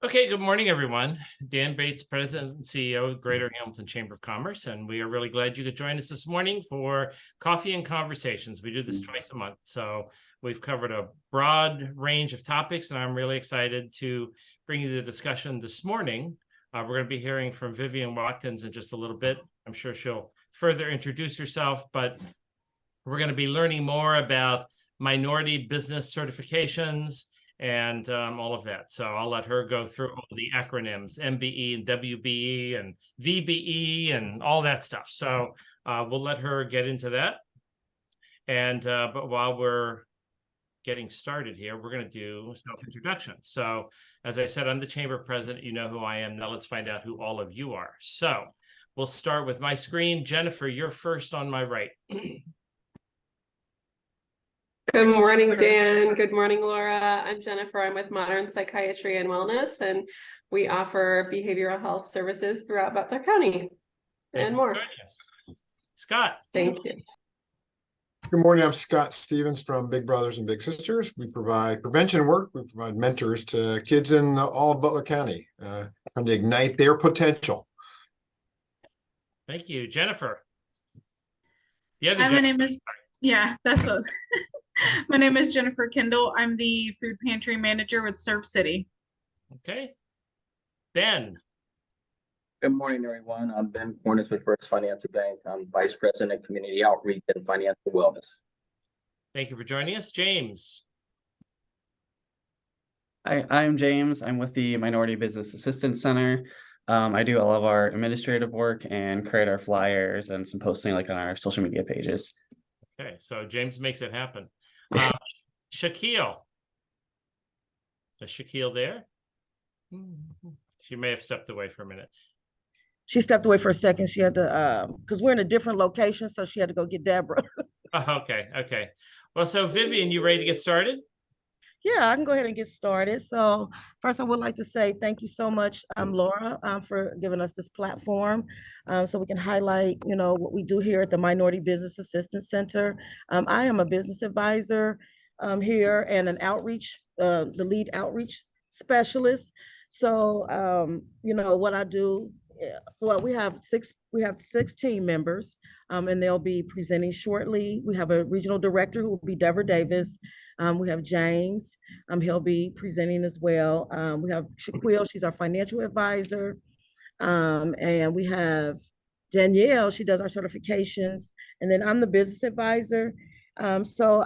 Okay, good morning, everyone. Dan Bates, President and CEO of Greater Hamilton Chamber of Commerce, and we are really glad you could join us this morning for Coffee and Conversations. We do this twice a month, so we've covered a broad range of topics, and I'm really excited to bring you the discussion this morning. We're going to be hearing from Vivian Watkins in just a little bit. I'm sure she'll further introduce herself, but we're going to be learning more about minority business certifications and all of that. So I'll let her go through all the acronyms, MBE and WBE and VBE and all that stuff. So we'll let her get into that. And but while we're getting started here, we're going to do self-introduction. So as I said, I'm the chamber president. You know who I am. Now let's find out who all of you are. So we'll start with my screen. Jennifer, you're first on my right. Good morning, Dan. Good morning, Laura. I'm Jennifer. I'm with Modern Psychiatry and Wellness, and we offer behavioral health services throughout Butler County and more. Scott. Thank you. Good morning. I'm Scott Stevens from Big Brothers and Big Sisters. We provide prevention work. We provide mentors to kids in all of Butler County, trying to ignite their potential. Thank you, Jennifer. Hi, my name is, that's what. My name is Jennifer Kendall. I'm the food pantry manager with Serve City. Okay. Ben. Good morning, everyone. I'm Ben Cornish with First Financial Bank. I'm Vice President of Community Outreach and Financial Wellness. Thank you for joining us. James. Hi, I'm James. I'm with the Minority Business Assistance Center. I do all of our administrative work and create our flyers and some posting like on our social media pages. Okay, so James makes it happen. Shaquille. Is Shaquille there? She may have stepped away for a minute. She stepped away for a second. She had to, because we're in a different location, so she had to go get Deborah. Okay. Well, so Vivian, you ready to get started? Yeah, I can go ahead and get started. So first, I would like to say thank you so much, Laura, for giving us this platform so we can highlight, what we do here at the Minority Business Assistance Center. I am a business advisor here and an outreach, the lead outreach specialist. So, what I do, well, we have six team members, and they'll be presenting shortly. We have a regional director who will be Deborah Davis. We have James, he'll be presenting as well. We have Shaquille, she's our financial advisor. And we have Danielle, she does our certifications. And then I'm the business advisor. So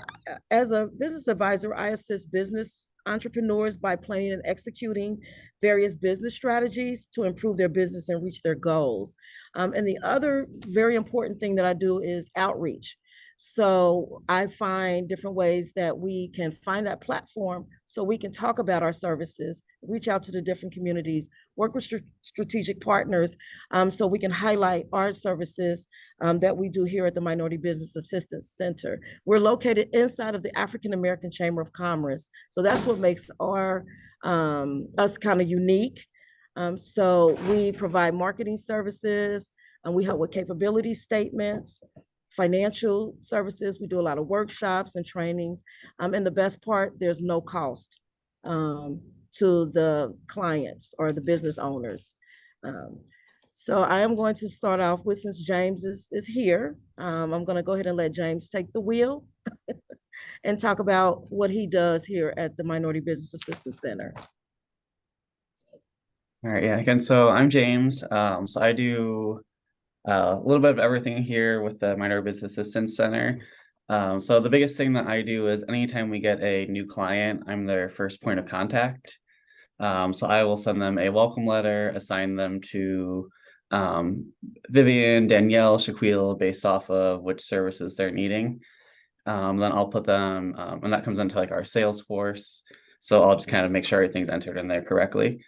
as a business advisor, I assist business entrepreneurs by planning and executing various business strategies to improve their business and reach their goals. And the other very important thing that I do is outreach. So I find different ways that we can find that platform so we can talk about our services, reach out to the different communities, work with strategic partners so we can highlight our services that we do here at the Minority Business Assistance Center. We're located inside of the African American Chamber of Commerce. So that's what makes us kind of unique. So we provide marketing services and we help with capability statements, financial services. We do a lot of workshops and trainings. And the best part, there's no cost to the clients or the business owners. So I am going to start off with, since James is here, I'm going to go ahead and let James take the wheel and talk about what he does here at the Minority Business Assistance Center. All right, yeah, again, so I'm James. So I do a little bit of everything here with the Minority Business Assistance Center. So the biggest thing that I do is anytime we get a new client, I'm their first point of contact. So I will send them a welcome letter, assign them to Vivian, Danielle, Shaquille, based off of which services they're needing. Then I'll put them, and that comes into like our Salesforce. So I'll just kind of make sure everything's entered in there correctly.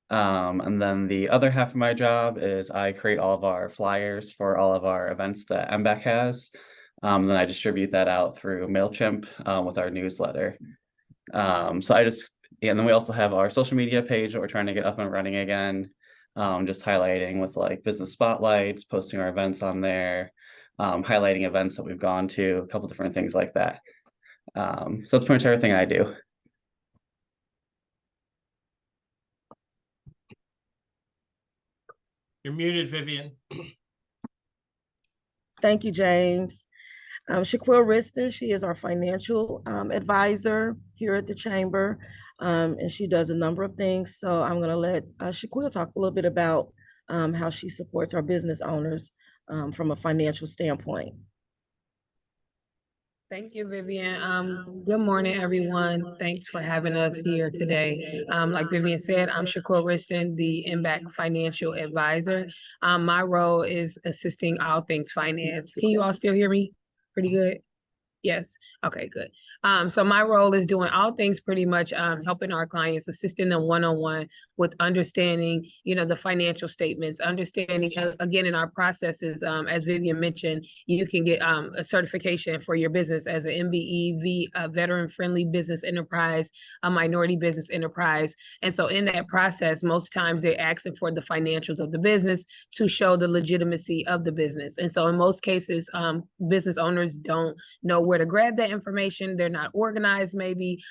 And then the other half of my job is I create all of our flyers for all of our events that MBAC has. Then I distribute that out through MailChimp with our newsletter. And then we also have our social media page that we're trying to get up and running again. Just highlighting with like business spotlights, posting our events on there, highlighting events that we've gone to, a couple different things like that. So that's pretty much everything I do. You're muted, Vivian. Thank you, James. Shaquille Riston, she is our financial advisor here at the chamber, and she does a number of things. So I'm going to let Shaquille talk a little bit about how she supports our business owners from a financial standpoint. Thank you, Vivian. Good morning, everyone. Thanks for having us here today. Like Vivian said, I'm Shaquille Riston, the MBAC Financial Advisor. My role is assisting all things finance. Can you all still hear me pretty good? Yes. Okay, good. So my role is doing all things pretty much helping our clients, assisting them one-on-one with understanding, the financial statements, understanding, again, in our processes, as Vivian mentioned, you can get a certification for your business as an MBE, a veteran-friendly business enterprise, a minority business enterprise. And so in that process, most times they're asking for the financials of the business to show the legitimacy of the business. And so in most cases, business owners don't know where to grab that information. They're not organized maybe,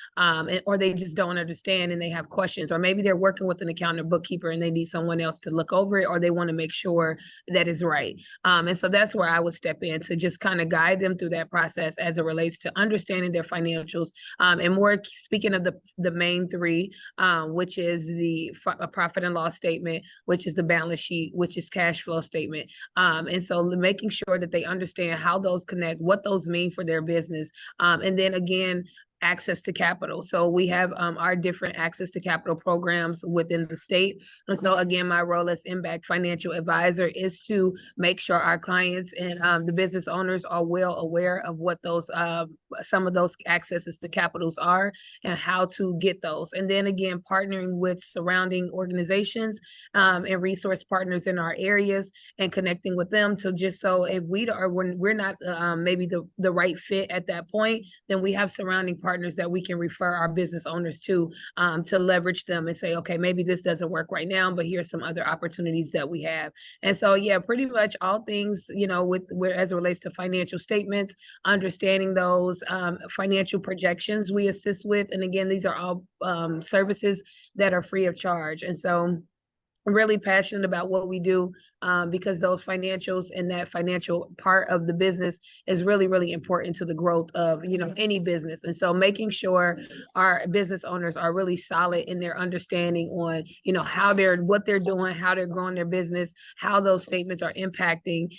or they just don't understand and they have questions, or maybe they're working with an accountant or bookkeeper and they need someone else to look over it, or they want to make sure that is right. And so that's where I would step in to just kind of guide them through that process as it relates to understanding their financials, and more speaking of the main three, which is the profit and loss statement, which is the balance sheet, which is cash flow statement. And so making sure that they understand how those connect, what those mean for their business. And then again, access to capital. So we have our different access to capital programs within the state. And so again, my role as MBAC Financial Advisor is to make sure our clients and the business owners are well aware of what those some of those accesses to capitals are and how to get those. And then again, partnering with surrounding organizations and resource partners in our areas and connecting with them to just so if when we're not maybe the right fit at that point, then we have surrounding partners that we can refer our business owners to leverage them and say, okay, maybe this doesn't work right now, but here's some other opportunities that we have. And so, yeah, pretty much all things, as it relates to financial statements, understanding those financial projections we assist with. And again, these are all services that are free of charge. And so I'm really passionate about what we do because those financials and that financial part of the business is really, really important to the growth of, any business. And so making sure our business owners are really solid in their understanding on, what they're doing, how they're growing their business, how those statements are impacting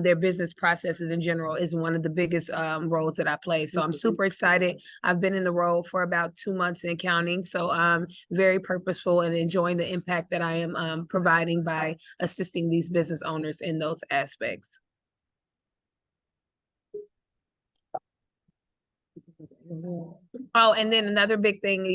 their business processes in general is one of the biggest roles that I play. So I'm super excited. I've been in the role for about 2 months and counting. So I'm very purposeful and enjoying the impact that I am providing by assisting these business owners in those aspects. Oh, and then another big thing,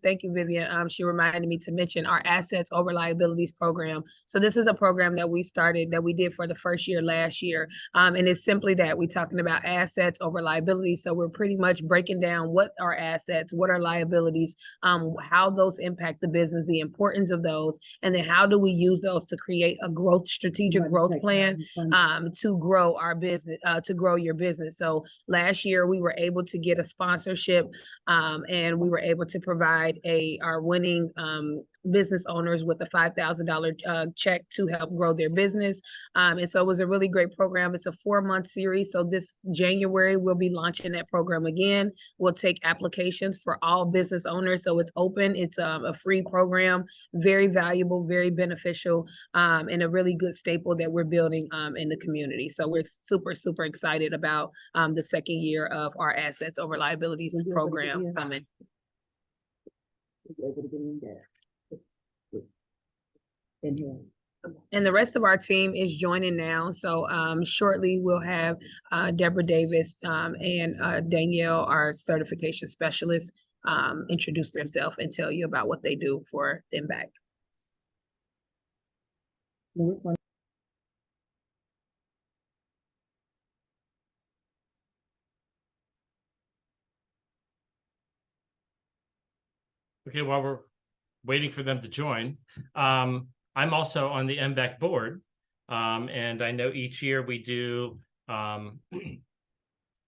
thank you, Vivian. She reminded me to mention our assets over liabilities program. So this is a program that we started, that we did for the first year last year. And it's simply that we're talking about assets over liabilities. So we're pretty much breaking down what are assets, what are liabilities, how those impact the business, the importance of those, and then how do we use those to create a strategic growth plan to grow our business, to grow your business. So last year we were able to get a sponsorship and we were able to provide our winning business owners with a $5,000 check to help grow their business. And so it was a really great program. It's a 4-month series. So this January, we'll be launching that program again. We'll take applications for all business owners. So it's open. It's a free program, very valuable, very beneficial, and a really good staple that we're building in the community. So we're super, super excited about the second year of our assets over liabilities program coming. And the rest of our team is joining now. So shortly we'll have Deborah Davis and Danielle, our certification specialist, introduce themselves and tell you about what they do for MBAC. Okay, while we're waiting for them to join, I'm also on the MBAC board, and I know each year we do an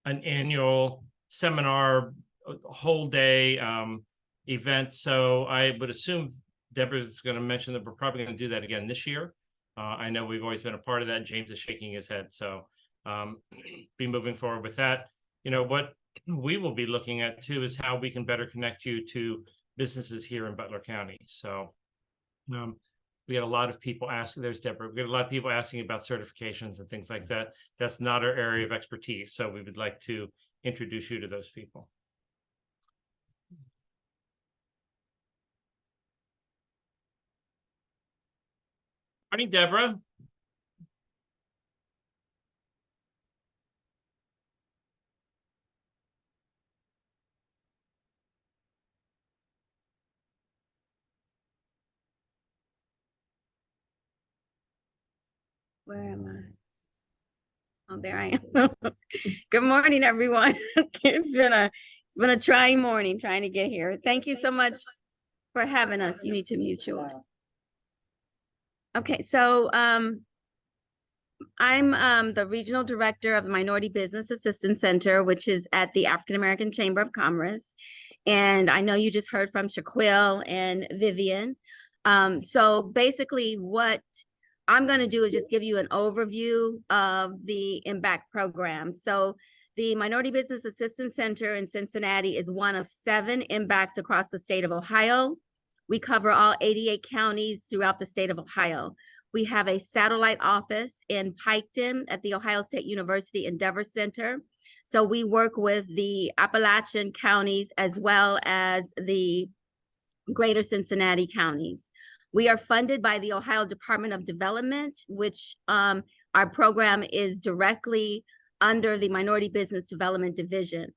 annual seminar, whole day event. So I would assume Deborah's going to mention that we're probably going to do that again this year. I know we've always been a part of that. James is shaking his head. So be moving forward with that. What we will be looking at too is how we can better connect you to businesses here in Butler County. So we had a lot of people asking, there's Deborah, we had a lot of people asking about certifications and things like that. That's not our area of expertise. So we would like to introduce you to those people. Morning, Deborah. Where am I? Oh, there I am. Good morning, everyone. It's been a trying morning trying to get here. Thank you so much for having us. You need to mute yours. Okay, so I'm the regional director of the Minority Business Assistance Center, which is at the African American Chamber of Commerce. And I know you just heard from Shaquille and Vivian. So basically what I'm going to do is just give you an overview of the MBAC program. So the Minority Business Assistance Center in Cincinnati is one of 7 MBACs across the state of Ohio. We cover all 88 counties throughout the state of Ohio. We have a satellite office in Piketon at the Ohio State University Endeavor Center. So we work with the Appalachian counties as well as the greater Cincinnati counties. We are funded by the Ohio Department of Development, which our program is directly under the Minority Business Development Division.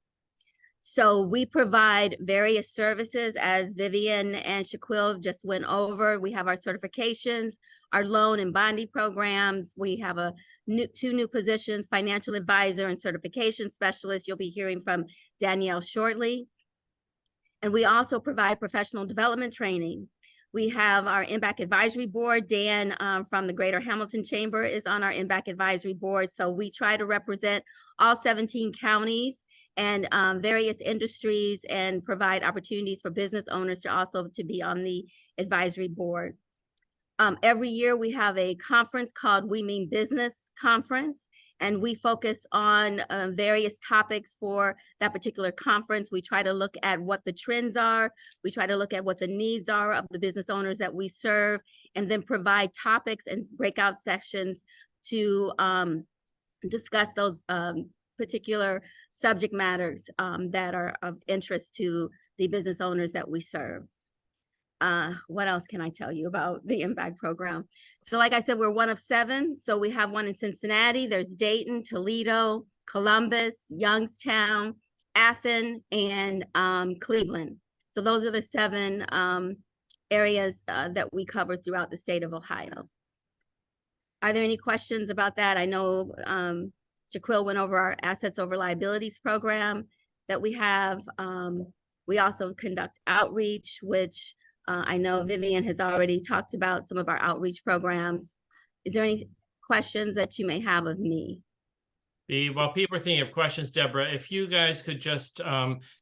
So we provide various services, as Vivian and Shaquille just went over. We have our certifications, our loan and bonding programs. We have 2 new positions, financial advisor and certification specialist. You'll be hearing from Danielle shortly. And we also provide professional development training. We have our MBAC advisory board. Dan from the Greater Hamilton Chamber is on our MBAC advisory board. So we try to represent all 17 counties and various industries and provide opportunities for business owners to also to be on the advisory board. Every year we have a conference called We Mean Business Conference, and we focus on various topics for that particular conference. We try to look at what the trends are. We try to look at what the needs are of the business owners that we serve, and then provide topics and breakout sessions to discuss those particular subject matters that are of interest to the business owners that we serve. What else can I tell you about the MBAC program? So like I said, we're one of 7. So we have one in Cincinnati, there's Dayton, Toledo, Columbus, Youngstown, Athens, and Cleveland. So those are the 7 areas that we cover throughout the state of Ohio. Are there any questions about that? I know Shaquille went over our assets over liabilities program that we have. We also conduct outreach, which I know Vivian has already talked about some of our outreach programs. Is there any questions that you may have of me? While people are thinking of questions, Deborah, if you guys could just,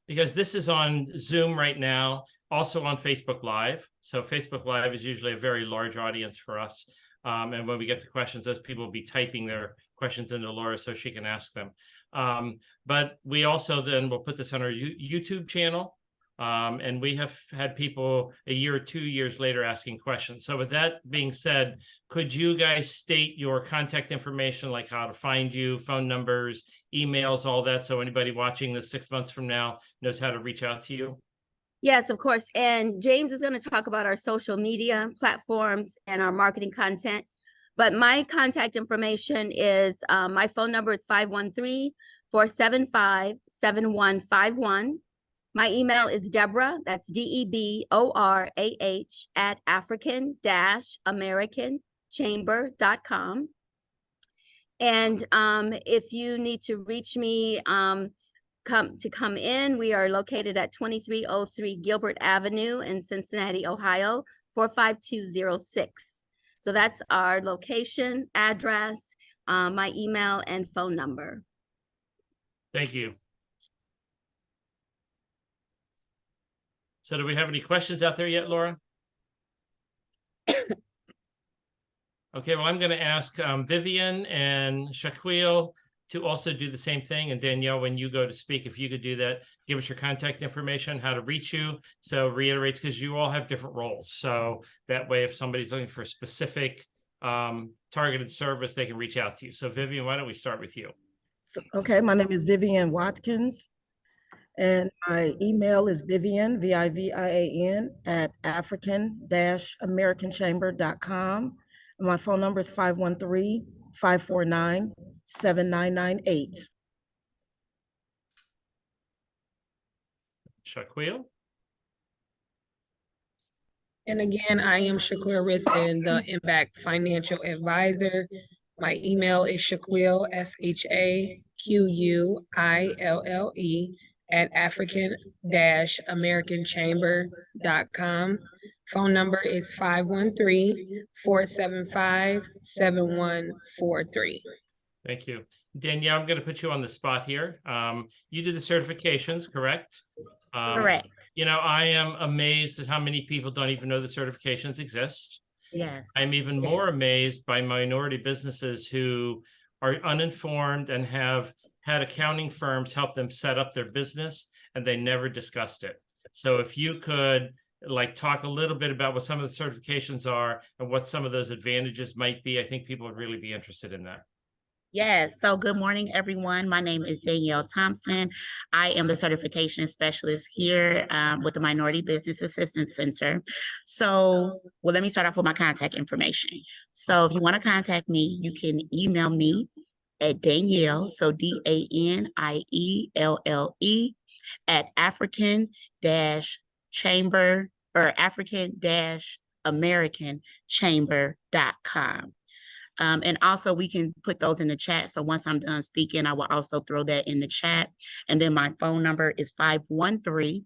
because this is on Zoom right now, also on Facebook Live. So Facebook Live is usually a very large audience for us. And when we get to questions, those people will be typing their questions into Laura so she can ask them. But we also then will put this on our YouTube channel. And we have had people a year or 2 years later asking questions. So with that being said, could you guys state your contact information, like how to find you, phone numbers, emails, all that, so anybody watching this 6 months from now knows how to reach out to you? Yes, of course. And James is going to talk about our social media platforms and our marketing content. But my contact information is, my phone number is 513-475-7151. My email is Deborah, that's DEBORAH @African-American-Chamber.com. And if you need to reach me come in, we are located at 2303 Gilbert Avenue in Cincinnati, Ohio, 45206. So that's our location, address, my email, and phone number. Thank you. So do we have any questions out there yet, Laura? Okay, well, I'm going to ask Vivian and Shaquille to also do the same thing. And Danielle, when you go to speak, if you could do that, give us your contact information, how to reach you. So reiterates, because you all have different roles. So that way, if somebody's looking for a specific targeted service, they can reach out to you. So Vivian, why don't we start with you? Okay, my name is Vivian Watkins, and my email is Vivian, Vivian, at African-AmericanChamber.com. My phone number is 513-549-7998. Shaquille? And again, I am Shaquille Riston, the Impact Financial Advisor. My email is Shaquille, SHAQUILLE, at African-AmericanChamber.com. Phone number is 513-475-7143. Thank you. Danielle, I'm going to put you on the spot here. You do the certifications, correct? Correct. You know, I am amazed at how many people don't even know the certifications exist. Yes. I'm even more amazed by minority businesses who are uninformed and have had accounting firms help them set up their business, and they never discussed it. So if you could talk a little bit about what some of the certifications are and what some of those advantages might be, I think people would really be interested in that. Yes. So good morning, everyone. My name is Danielle Thompson. I am the certification specialist here with the Minority Business Assistance Center. So, well, let me start off with my contact information. So if you want to contact me, you can email me at Danielle, so DANIELLE, at African-Chamber or African-American-Chamber.com. And also we can put those in the chat. So once I'm done speaking, I will also throw that in the chat. And then my phone number is 513-475-7146.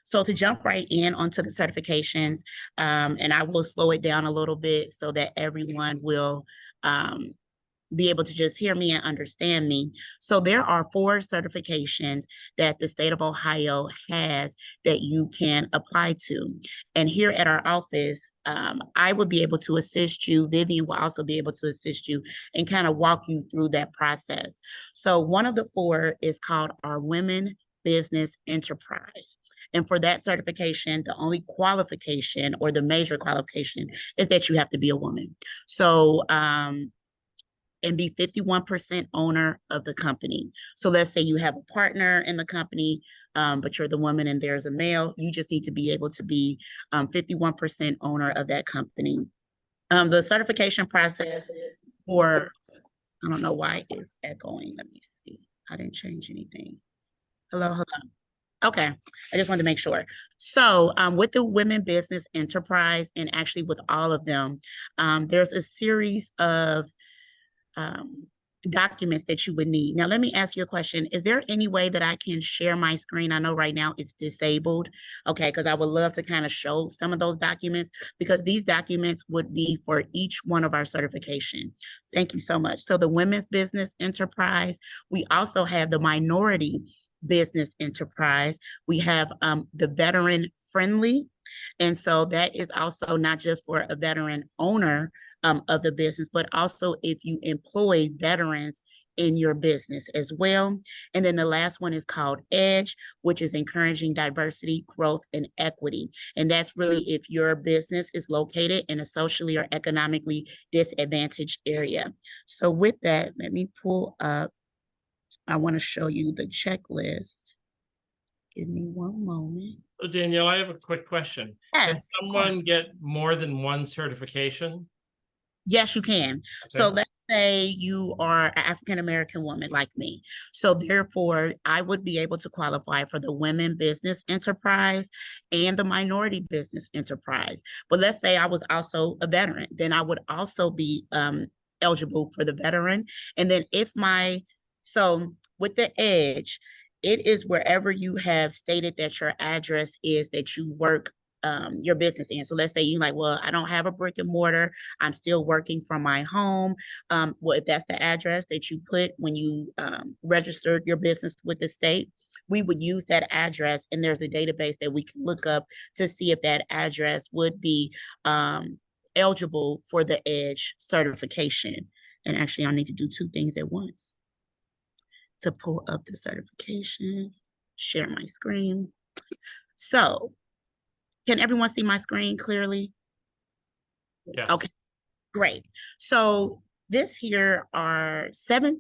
So to jump right in onto the certifications, and I will slow it down a little bit so that everyone will be able to just hear me and understand me. So there are 4 certifications that the state of Ohio has that you can apply to. And here at our office, I would be able to assist you. Vivian will also be able to assist you and kind of walk you through that process. So one of the 4 is called our Women Business Enterprise. And for that certification, the only qualification or the major qualification is that you have to be a woman. So, and be 51% owner of the company. So let's say you have a partner in the company, but you're the woman and there's a male. You just need to be able to be 51% owner of that company. The certification process for, I don't know why it's echoing. Let me see. I didn't change anything. Hello. Okay, I just wanted to make sure. So with the Women Business Enterprise, and actually with all of them, there's a series of documents that you would need. Now, let me ask you a question. Is there any way that I can share my screen? I know right now it's disabled. Okay, because I would love to kind of show some of those documents, because these documents would be for each one of our certification. Thank you so much. So the Women's Business Enterprise, we also have the Minority Business Enterprise. We have the Veteran Friendly. And so that is also not just for a veteran owner of the business, but also if you employ veterans in your business as well. And then the last one is called EDGE, which is encouraging diversity, growth, and equity. And that's really if your business is located in a socially or economically disadvantaged area. So with that, let me pull up. I want to show you the checklist. Give me one moment. So Danielle, I have a quick question. Yes. Can someone get more than one certification? Yes, you can. Okay. So let's say you are an African-American woman like me. So therefore, I would be able to qualify for the Women Business Enterprise and the Minority Business Enterprise. But let's say I was also a veteran, then I would also be eligible for the veteran. And then so with the EDGE, it is wherever you have stated that your address is that you work your business in. So let's say you're like, well, I don't have a brick and mortar. I'm still working from my home. Well, if that's the address that you put when you registered your business with the state, we would use that address, and there's a database that we can look up to see if that address would be eligible for the EDGE certification. And actually, I'll need to do two things at once to pull up the certification, share my screen. So can everyone see my screen clearly? Yes. Okay, great. So this here are 17.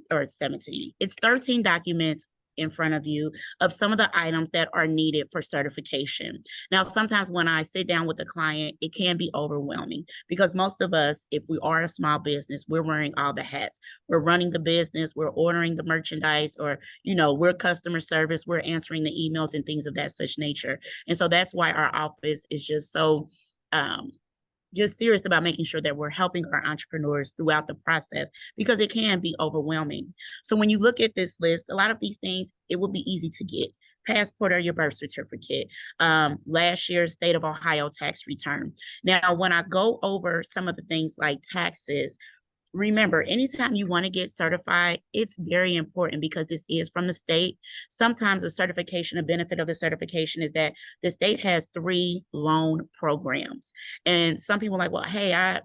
It's 13 documents in front of you of some of the items that are needed for certification. Now, sometimes when I sit down with a client, it can be overwhelming because most of us, if we are a small business, we're wearing all the hats. We're running the business, we're ordering the merchandise, or, you know, we're customer service, we're answering the emails and things of that such nature. And so that's why our office is just so just serious about making sure that we're helping our entrepreneurs throughout the process, because it can be overwhelming. So when you look at this list, a lot of these things, it will be easy to get. Passport or your birth certificate, last year's state of Ohio tax return. Now, when I go over some of the things like taxes, remember, anytime you want to get certified, it's very important because this is from the state. Sometimes the certification, a benefit of the certification is that the state has 3 loan programs. And some people are like, well, hey, I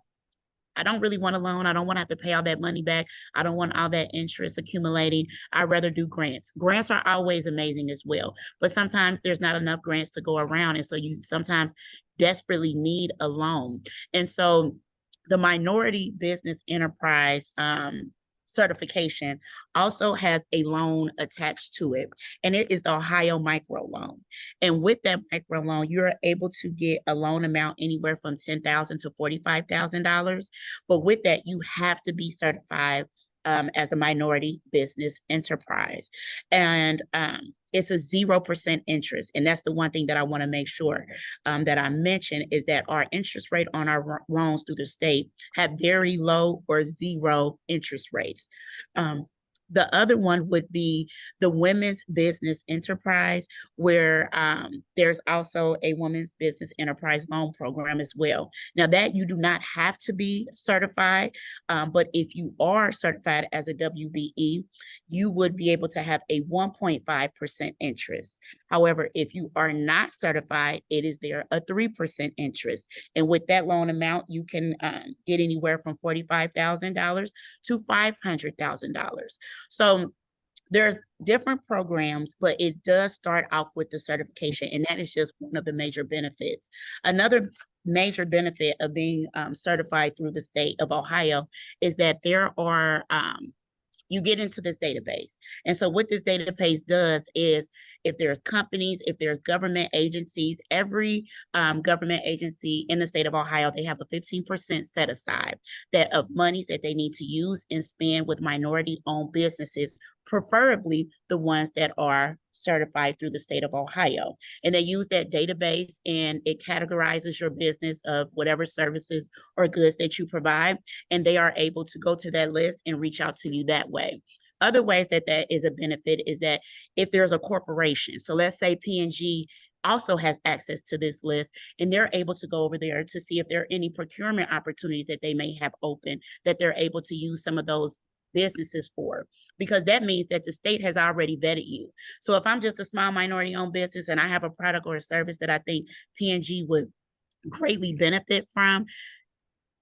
don't really want a loan. I don't want to have to pay all that money back. I don't want all that interest accumulating. I'd rather do grants. Grants are always amazing as well, but sometimes there's not enough grants to go around. And so you sometimes desperately need a loan. And so the Minority Business Enterprise certification also has a loan attached to it, and it is the Ohio micro loan. And with that micro loan, you're able to get a loan amount anywhere from $10,000 to $45,000. But with that, you have to be certified as a minority business enterprise. And it's a 0% interest. And that's the one thing that I want to make sure that I mention is that our interest rate on our loans through the state have very low or 0 interest rates. The other one would be the Women's Business Enterprise, where there's also a Women's Business Enterprise loan program as well. Now that you do not have to be certified, but if you are certified as a WBE, you would be able to have a 1.5% interest. However, if you are not certified, it is there a 3% interest. And with that loan amount, you can get anywhere from $45,000 to $500,000. So there's different programs, but it does start off with the certification, and that is just one of the major benefits. Another major benefit of being certified through the state of Ohio is that there are you get into this database. And so what this database does is if there's companies, if there's government agencies, every government agency in the state of Ohio, they have a 15% set aside that of monies that they need to use and spend with minority-owned businesses, preferably the ones that are certified through the state of Ohio. And they use that database and it categorizes your business of whatever services or goods that you provide. And they are able to go to that list and reach out to you that way. Other ways that that is a benefit is that if there's a corporation, so let's say P&G also has access to this list, and they're able to go over there to see if there are any procurement opportunities that they may have open, that they're able to use some of those businesses for, because that means that the state has already vetted you. So if I'm just a small minority owned business and I have a product or a service that I think P&G would greatly benefit from,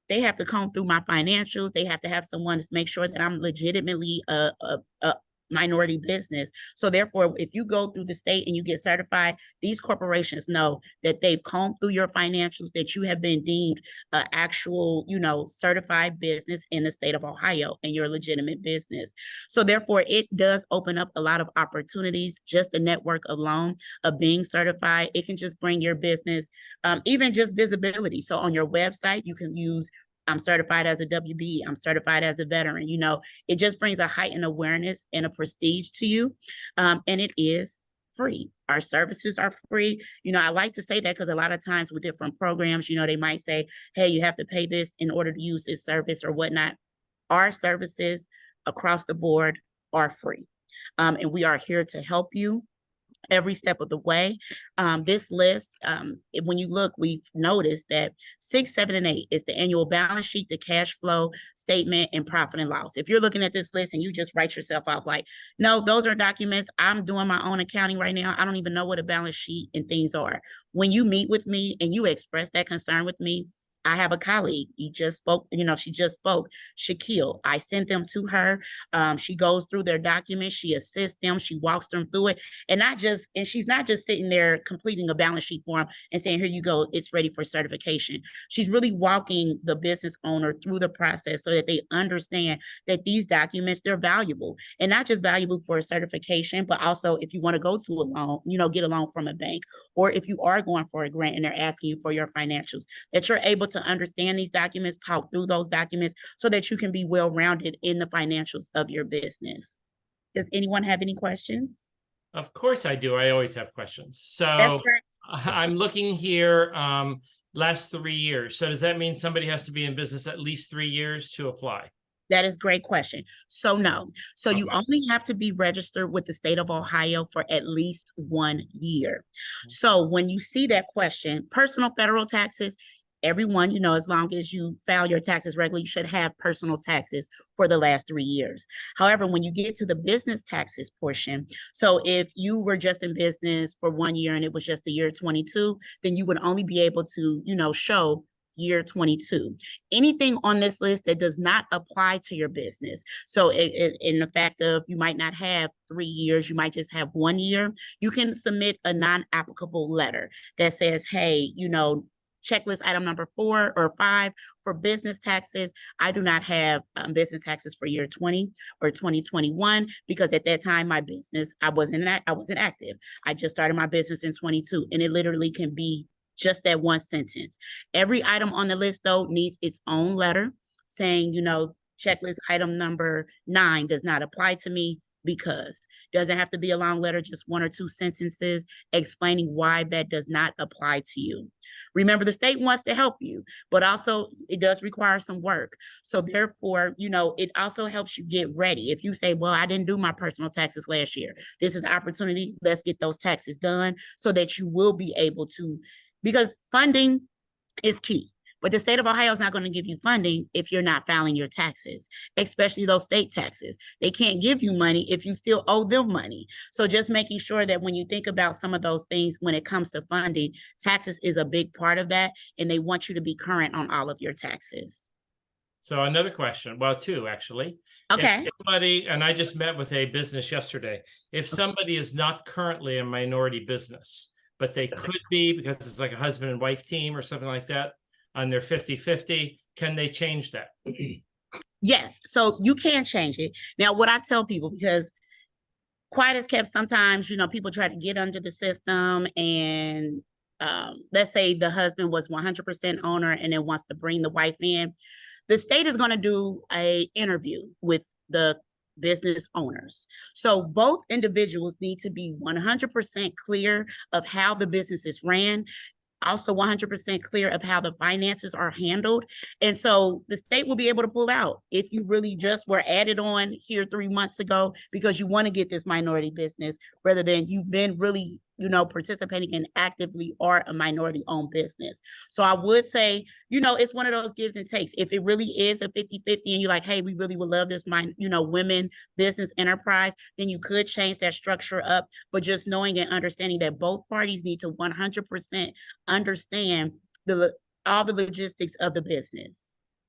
they have to comb through my financials. They have to have someone to make sure that I'm legitimately a minority business. So therefore, if you go through the state and you get certified, these corporations know that they've combed through your financials, that you have been deemed an actual, certified business in the state of Ohio and you're a legitimate business. So therefore, it does open up a lot of opportunities. Just the network alone of being certified, it can just bring your business, even just visibility. So on your website, you can use I'm certified as a WB, I'm certified as a veteran, it just brings a heightened awareness and a prestige to you. And it is free. Our services are free. I like to say that because a lot of times with different programs, they might say, hey, you have to pay this in order to use this service or whatnot. Our services across the board are free. And we are here to help you. every step of the way. This list, when you look, we've noticed that 6, 7, and 8 is the annual balance sheet, the cash flow statement, and profit and loss. If you're looking at this list and you just write yourself off like, no, those are documents. I'm doing my own accounting right now. I don't even know what a balance sheet and things are. When you meet with me and you express that concern with me, I have a colleague, you just spoke, she just spoke, Shaquille. I sent them to her. She goes through their documents, she assists them, she walks them through it. And she's not just sitting there completing a balance sheet form and saying, here you go, it's ready for certification. She's really walking the business owner through the process so that they understand that these documents, they're valuable, and not just valuable for a certification, but also if you want to go to a loan, get a loan from a bank, or if you are going for a grant and they're asking you for your financials, that you're able to understand these documents, talk through those documents so that you can be well-rounded in the financials of your business. Does anyone have any questions? Of course I do. I always have questions. So I'm looking here, last 3 years. So does that mean somebody has to be in business at least 3 years to apply? That is a great question. So no. So you only have to be registered with the state of Ohio for at least 1 year. So when you see that question, personal federal taxes, everyone, as long as you file your taxes regularly, you should have personal taxes for the last 3 years. However, when you get to the business taxes portion, so if you were just in business for 1 year and it was just the year 22, then you would only be able to, show year 22. Anything on this list that does not apply to your business. So in the fact of you might not have 3 years, you might just have 1 year, you can submit a non-applicable letter that says, hey, checklist item number 4 or 5 for business taxes. I do not have business taxes for year 20 or 2021 because at that time my business, I wasn't active. I just started my business in 22, and it literally can be just that one sentence. Every item on the list though needs its own letter saying, checklist item number 9 does not apply to me because. Doesn't have to be a long letter, just 1 or 2 sentences explaining why that does not apply to you. Remember, the state wants to help you, but also it does require some work. So therefore, it also helps you get ready. If you say, well, I didn't do my personal taxes last year, this is the opportunity. Let's get those taxes done so that you will be able to, because funding is key. But the state of Ohio is not going to give you funding if you're not filing your taxes, especially those state taxes. They can't give you money if you still owe them money. So just making sure that when you think about some of those things, when it comes to funding, taxes is a big part of that. And they want you to be current on all of your taxes. So another question, well, 2 actually. Okay. If somebody, and I just met with a business yesterday, if somebody is not currently a minority business, but they could be because it's like a husband and wife team or something like that, on their 50-50, can they change that? Yes, so you can change it. Now, what I tell people, because quiet as kept, sometimes, people try to get under the system and let's say the husband was 100% owner and then wants to bring the wife in. The state is going to do an interview with the business owners. So both individuals need to be 100% clear of how the business is ran, also 100% clear of how the finances are handled. And so the state will be able to pull out if you really just were added on here 3 months ago because you want to get this minority business rather than you've been really, participating in actively or a minority owned business. So I would say, it's one of those gives and takes. If it really is a 50-50 and you're like, hey, we really would love this, women business enterprise, then you could change that structure up. But just knowing and understanding that both parties need to 100% understand all the logistics of the business.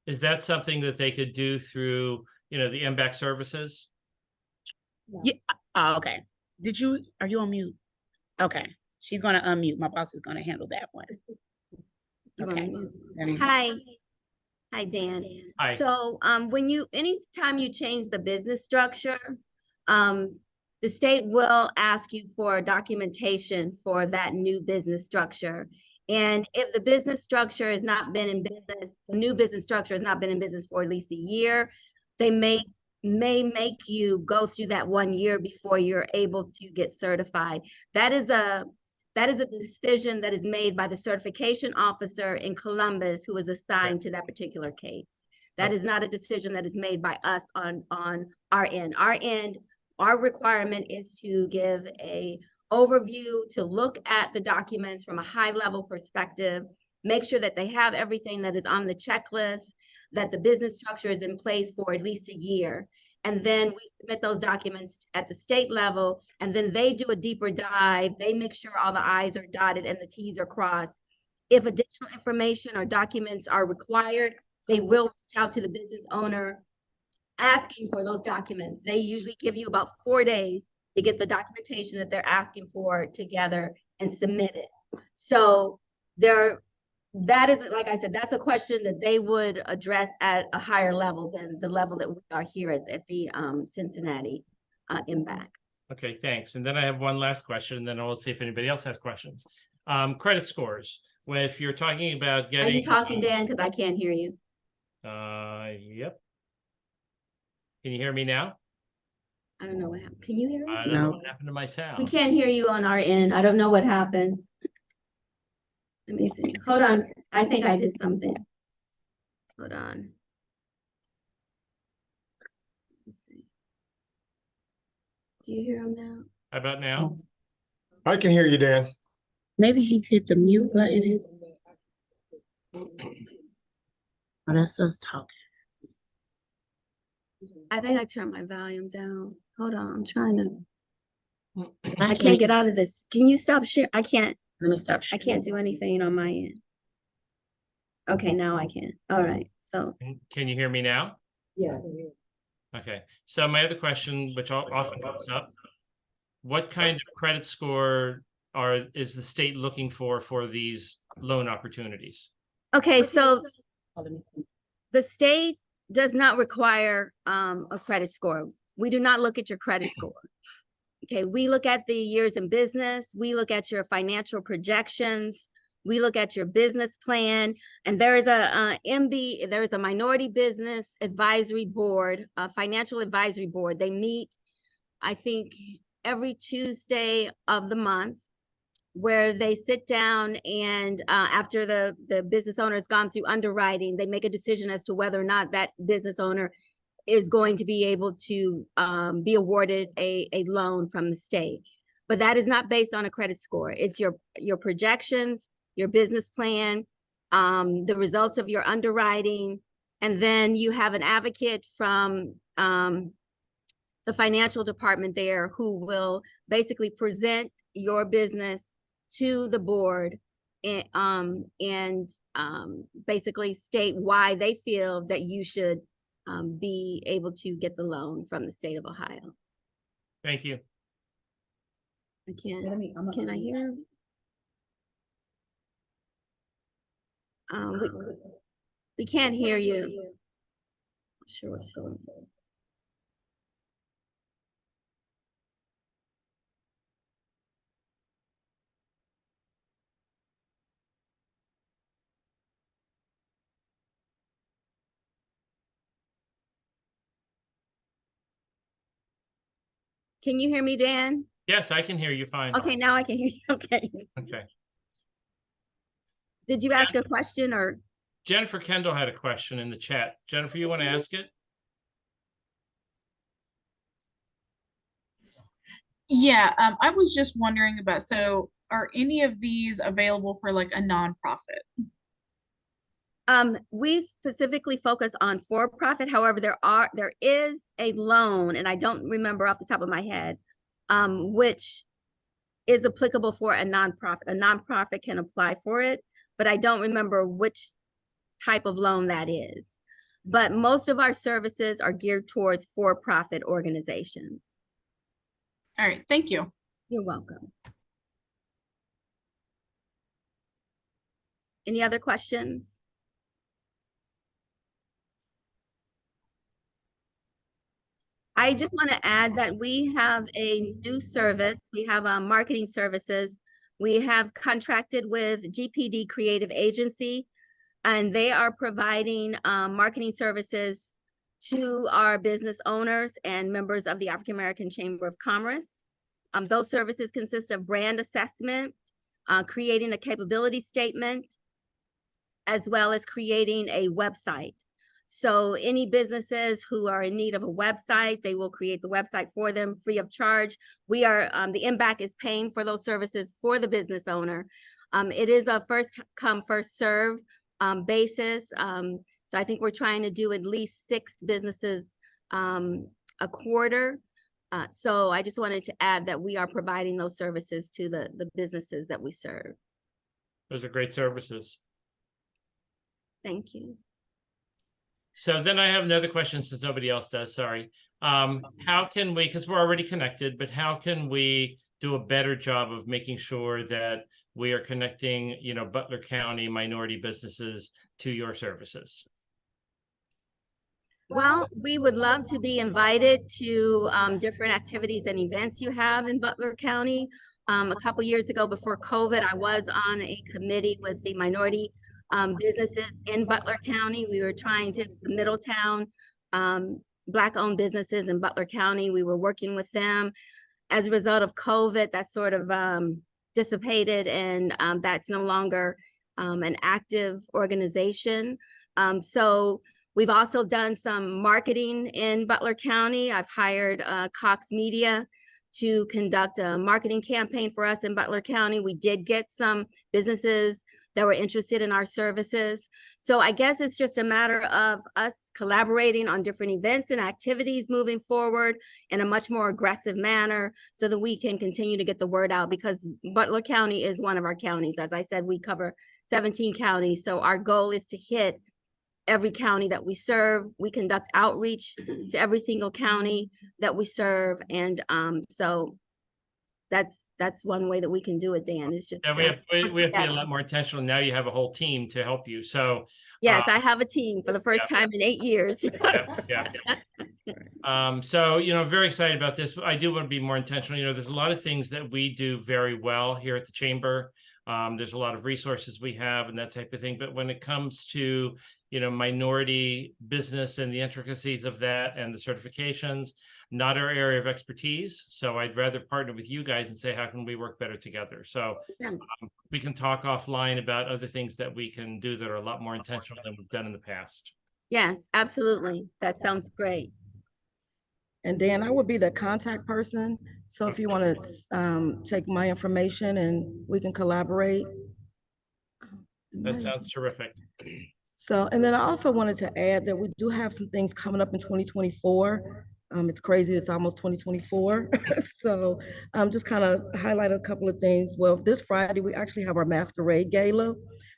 Is that something that they could do through, the MBAC services? Yeah. Oh, okay. Are you on mute? Okay. She's going to unmute. My boss is going to handle that one. Okay. Hi, Dan. Hi. So anytime you change the business structure, the state will ask you for documentation for that new business structure. And if the business structure has not been in business, the new business structure has not been in business for at least a year, they may make you go through that 1 year before you're able to get certified. That is a decision that is made by the certification officer in Columbus who is assigned to that particular case. That is not a decision that is made by us on our end. Our requirement is to give a overview, to look at the documents from a high level perspective, make sure that they have everything that is on the checklist, that the business structure is in place for at least a year. And then we submit those documents at the state level, and then they do a deeper dive. They make sure all the I's are dotted and the T's are crossed. If additional information or documents are required, they will reach out to the business owner asking for those documents. They usually give you about 4 days to get the documentation that they're asking for together and submit it. So that is, like I said, that's a question that they would address at a higher level than the level that we are here at the Cincinnati IMBAC. Okay, thanks. And then I have one last question, and then I'll see if anybody else has questions. Credit scores. Well, if you're talking about getting— Are you talking, Dan? Because I can't hear you. Yep. Can you hear me now? I don't know what happened. Can you hear me? I don't know what happened to my sound. We can't hear you on our end. I don't know what happened. Let me see. Hold on. I think I did something. Hold on. Let's see. Do you hear him now? How about now? I can hear you, Dan. Maybe he hit the mute button. Oh, that's us talking. I think I turned my volume down. Hold on. I'm trying to. I can't get out of this. Can you stop sharing? I can't. Let me stop. I can't do anything on my end. Okay, now I can. All right. So Can you hear me now? Yes. Okay. So my other question, which often comes up, what kind of credit score is the state looking for these loan opportunities? okay, so the state does not require a credit score. We do not look at your credit score. Okay, we look at the years in business, we look at your financial projections, we look at your business plan, and there is there is a Minority Business Advisory Board, a financial advisory board. They meet, I think, every Tuesday of the month, where they sit down and after the business owner has gone through underwriting, they make a decision as to whether or not that business owner is going to be able to be awarded a loan from the state. But that is not based on a credit score. It's your projections, your business plan, the results of your underwriting, and then you have an advocate from the financial department there who will basically present your business to the board and basically state why they feel that you should be able to get the loan from the state of Ohio. Thank you. I can't. Can I hear? We can't hear you. Not sure what's going on. Can you hear me, Dan? Yes, I can hear you fine. Okay, now I can hear you. Okay. Okay. Did you ask a question or? Jennifer Kendall had a question in the chat. Jennifer, you want to ask it? Yeah, I was just wondering about, so are any of these available for like a nonprofit? We specifically focus on for-profit. However, there is a loan, and I don't remember off the top of my head, which is applicable for a nonprofit. A nonprofit can apply for it, but I don't remember which type of loan that is. But most of our services are geared towards for-profit organizations. All right, thank you. You're welcome. Any other questions? I just want to add that we have a new service. We have marketing services. We have contracted with GPD Creative Agency, and they are providing marketing services to our business owners and members of the African American Chamber of Commerce. Those services consist of brand assessment, creating a capability statement, as well as creating a website. So any businesses who are in need of a website, they will create the website for them free of charge. We are, the MBAC is paying for those services for the business owner. It is a first come, first serve basis. So I think we're trying to do at least 6 businesses a quarter. So I just wanted to add that we are providing those services to the businesses that we serve. Those are great services. Thank you. So then I have another question since nobody else does, sorry. How can we, because we're already connected, but how can we do a better job of making sure that we are connecting, you know, Butler County minority businesses to your services? Well, we would love to be invited to different activities and events you have in Butler County. A couple years ago before COVID, I was on a committee with the minority businesses in Butler County. We were trying to, Middletown, Black-owned businesses in Butler County. We were working with them. As a result of COVID, that sort of dissipated, and that's no longer an active organization. So we've also done some marketing in Butler County. I've hired Cox Media to conduct a marketing campaign for us in Butler County. We did get some businesses that were interested in our services. So I guess it's just a matter of us collaborating on different events and activities moving forward in a much more aggressive manner so that we can continue to get the word out, because Butler County is one of our counties. As I said, we cover 17 counties. So our goal is to hit every county that we serve. We conduct outreach to every single county that we serve. And so that's one way that we can do it, Dan. It's just we have to be a lot more intentional. Now you have a whole team to help you. So yes, I have a team for the first time in 8 years. So, you know, I'm very excited about this. I do want to be more intentional. You know, there's a lot of things that we do very well here at the Chamber. There's a lot of resources we have and that type of thing. But when it comes to, you know, minority business and the intricacies of that and the certifications, not our area of expertise. So I'd rather partner with you guys and say, how can we work better together? So we can talk offline about other things that we can do that are a lot more intentional than we've done in the past. Yes, absolutely. That sounds great. And Dan, I would be the contact person. So if you want to take my information and we can collaborate. That sounds terrific. So, and then I also wanted to add that we do have some things coming up in 2024. It's crazy, it's almost 2024. So just kind of highlight a couple of things. Well, this Friday, we actually have our Masquerade Gala.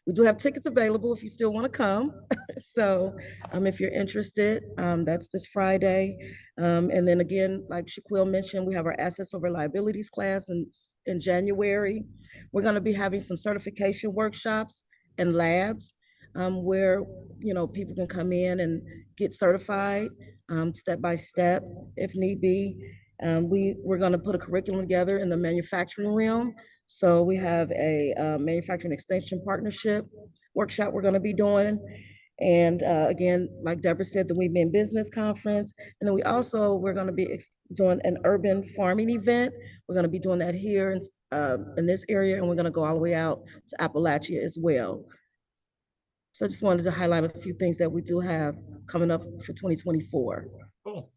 We do have tickets available if you still want to come. So if you're interested, that's this Friday. And then again, like Shaquille mentioned, we have our Assets Over Liabilities class in January. We're going to be having some certification workshops and labs where, you know, people can come in and get certified step by step if need be. We're going to put a curriculum together in the manufacturing realm. So we have a manufacturing extension partnership workshop we're going to be doing. And again, like Deborah said, the We Men Business Conference. And then we're going to be doing an urban farming event. We're going to be doing that here in this area, and we're going to go all the way out to Appalachia as well. So I just wanted to highlight a few things that we do have coming up for 2024. Cool.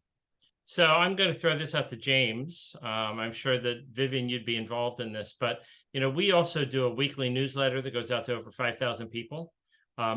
So I'm going to throw this out to James. I'm sure that Vivian, you'd be involved in this, but you know, we also do a weekly newsletter that goes out to over 5,000 people.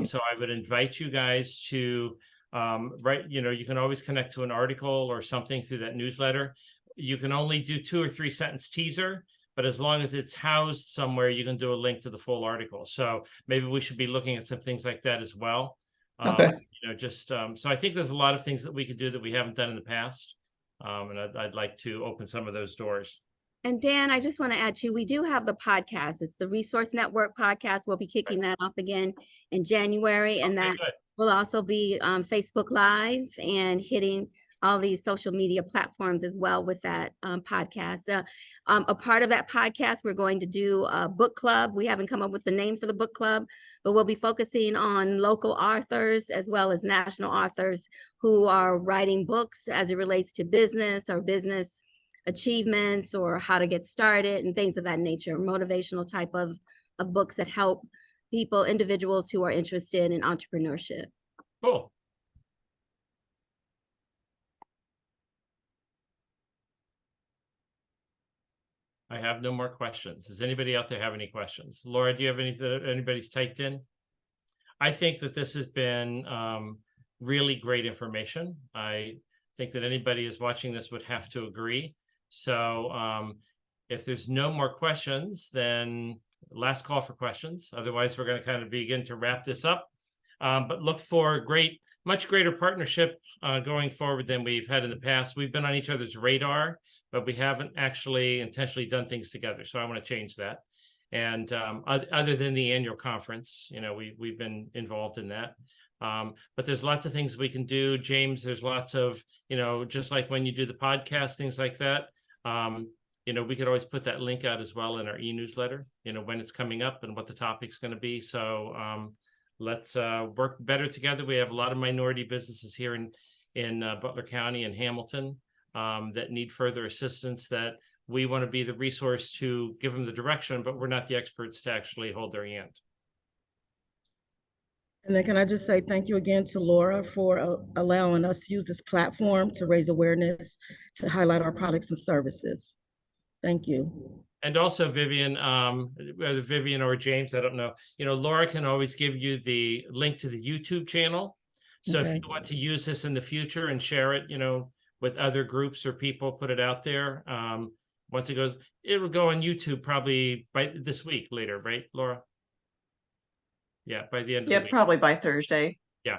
So I would invite you guys to write, you know, you can always connect to an article or something through that newsletter. You can only do 2 or 3 sentence teaser, but as long as it's housed somewhere, you can do a link to the full article. So maybe we should be looking at some things like that as well. Okay. You know, just so I think there's a lot of things that we could do that we haven't done in the past. And I'd like to open some of those doors. And Dan, I just want to add too, we do have the podcast. It's the Resource Network podcast. We'll be kicking that off again in January. And that will also be Facebook Live and hitting all these social media platforms as well with that podcast. A part of that podcast, we're going to do a book club. We haven't come up with the name for the book club, but we'll be focusing on local authors as well as national authors who are writing books as it relates to business or business achievements or how to get started and things of that nature, motivational type of books that help people, individuals who are interested in entrepreneurship. Cool. I have no more questions. Does anybody out there have any questions? Laura, do you have anything anybody's typed in? I think that this has been really great information. I think that anybody who's watching this would have to agree. So if there's no more questions, then last call for questions. Otherwise, we're going to kind of begin to wrap this up. But look for much greater partnership going forward than we've had in the past. We've been on each other's radar, but we haven't actually intentionally done things together. So I want to change that. And other than the annual conference, you know, we've been involved in that. But there's lots of things we can do. James, there's lots of, you know, just like when you do the podcast, things like that. You know, we could always put that link out as well in our e-newsletter, you know, when it's coming up and what the topic's going to be. So let's work better together. We have a lot of minority businesses here in Butler County and Hamilton that need further assistance, that we want to be the resource to give them the direction, but we're not the experts to actually hold their hand. And then can I just say thank you again to Laura for allowing us to use this platform to raise awareness, to highlight our products and services. Thank you. And also Vivian, whether Vivian or James, I don't know, you know, Laura can always give you the link to the YouTube channel. So if you want to use this in the future and share it, you know, with other groups or people, put it out there. Once it will go on YouTube probably by this week later, right, Laura? Yeah, by the end of the week. Probably by Thursday. Yeah.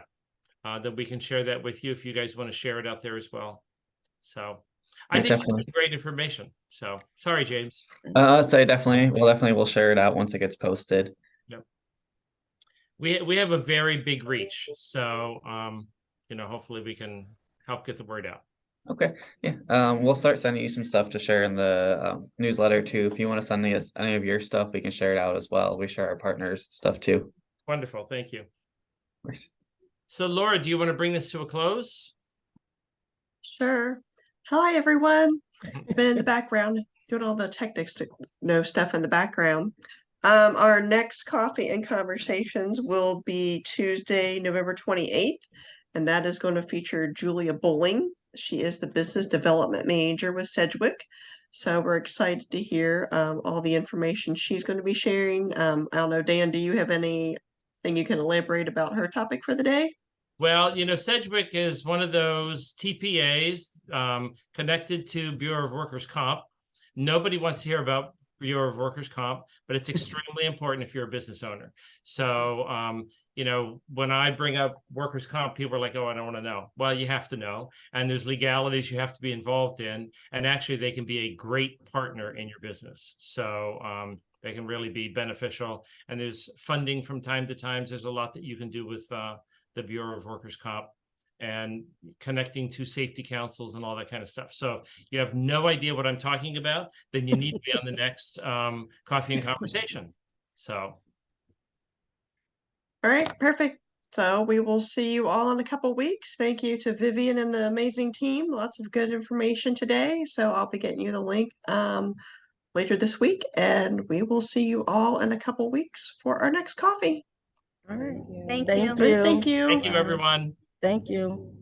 Then we can share that with you if you guys want to share it out there as well. So I think it's great information. So sorry, James. I'd say we'll share it out once it gets posted. Yep. We have a very big reach. So you know, hopefully we can help get the word out. Okay. Yeah. We'll start sending you some stuff to share in the newsletter too. If you want to send us any of your stuff, we can share it out as well. We share our partners' stuff too. Wonderful. Thank you. Of course. So Laura, do you want to bring this to a close? Sure. Hi, everyone. Been in the background doing all the stuff in the background. Our next coffee and conversations will be Tuesday, November 28th, and that is going to feature Julia Bowling. She is the business development manager with Sedgwick. So we're excited to hear all the information she's going to be sharing. I don't know, Dan, do you have anything you can elaborate about her topic for the day? Well, you know, Sedgwick is one of those TPAs connected to Bureau of Workers' Comp. Nobody wants to hear about Bureau of Workers' Comp, but it's extremely important if you're a business owner. So, you know, when I bring up workers' comp, people are like, oh, I don't want to know. Well, you have to know. And there's legalities you have to be involved in. And actually, they can be a great partner in your business. So they can really be beneficial. And there's funding from time to time. There's a lot that you can do with the Bureau of Workers' Comp and connecting to safety councils and all that kind of stuff. So if you have no idea what I'm talking about, then you need to be on the next Coffee and Conversation. So. All right, perfect. So we will see you all in a couple weeks. Thank you to Vivian and the amazing team. Lots of good information today. So I'll be getting you the link later this week, and we will see you all in a couple weeks for our next coffee. All right. Thank Thank you. you. Thank you. Thank you, everyone. Thank you.